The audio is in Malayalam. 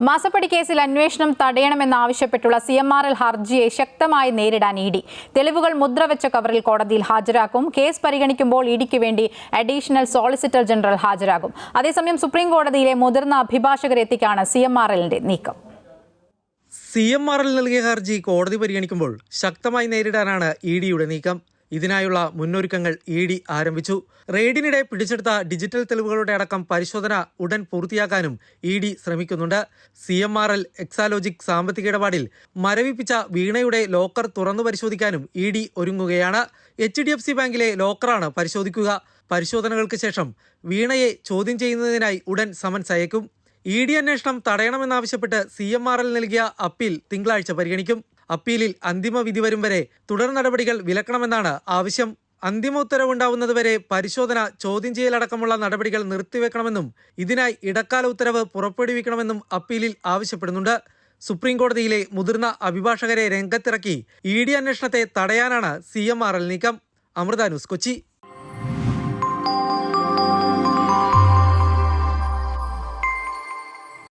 മാസപ്പടി കേസിൽ അന്വേഷണം തടയണമെന്നാവശ്യപ്പെട്ടുള്ള CMRL ഹർജിയെ ശക്തമായി നേരിടാൻ ഇഡി. തെളിവുകൾ മുദ്രവെച്ച കവറിൽ കോടതിയിൽ ഹാജരാക്കും. കേസ് പരിഗണിക്കുമ്പോൾ ഇഡിക്ക് വേണ്ടി അഡീഷണൽ സോളിസിറ്റർ ജനറൽ ഹാജരാകും. അതേസമയം സുപ്രീം കോടതിയിലെ മുതിർന്ന അഭിഭാഷകരെത്തിക്കാണ് CMRLന്റെ നീക്കം. CMRL നൽകിയ ഹർജി കോടതി പരിഗണിക്കുമ്പോൾ ശക്തമായി നേരിടാനാണ് ഇഡിയുടെ നീക്കം. ഇതിനായുള്ള മുന്നൊരുക്കങ്ങൾ ഇഡി ആരംഭിച്ചു. റെയ്ഡിനിടെ പിടിച്ചെടുത്ത ഡിജിറ്റൽ തെളിവുകളുടെ അടക്കം പരിശോധന ഉടൻ പൂർത്തിയാക്കാനും ഇഡി ശ്രമിക്കുന്നുണ്ട്. CMRL എക്സാലോജിക് സാമ്പത്തിക ഇടപാടിൽ മരവിപ്പിച്ച വീണയുടെ ലോക്കർ തുറന്നു പരിശോധിക്കാനും ഇഡി ഒരുങ്ങുകയാണ്. HDFC ബാങ്കിലെ ലോക്കറാണ് പരിശോധിക്കുക. പരിശോധനകൾക്ക് ശേഷം വീണയെ ചോദ്യം ചെയ്യുന്നതിനായി ഉടൻ സമൻസ് അയക്കും. ഇഡി അന്വേഷണം തടയണമെന്നാവശ്യപ്പെട്ട് CMRL നൽകിയ അപ്പീൽ തിങ്കളാഴ്ച പരിഗണിക്കും. അപ്പീലിൽ അന്തിമ വിധി വരും വരെ തുടർ നടപടികൾ വിലക്കണമെന്നാണ് ആവശ്യം. അന്തിമ ഉത്തരവുണ്ടാവുന്നതുവരെ പരിശോധന, ചോദ്യം ചെയ്യലടക്കമുള്ള നടപടികൾ നിർത്തിവെക്കണമെന്നും ഇതിനായി ഇടക്കാല ഉത്തരവ് പുറപ്പെടുവിക്കണമെന്നും അപ്പീലിൽ ആവശ്യപ്പെടുന്നുണ്ട്. സുപ്രീം കോടതിയിലെ മുതിർന്ന അഭിഭാഷകരെ രംഗത്തിറക്കി ഇഡി അന്വേഷണത്തെ തടയാനാണ് CMRL നീക്കം. അമൃത ന്യൂസ്, കൊച്ചി.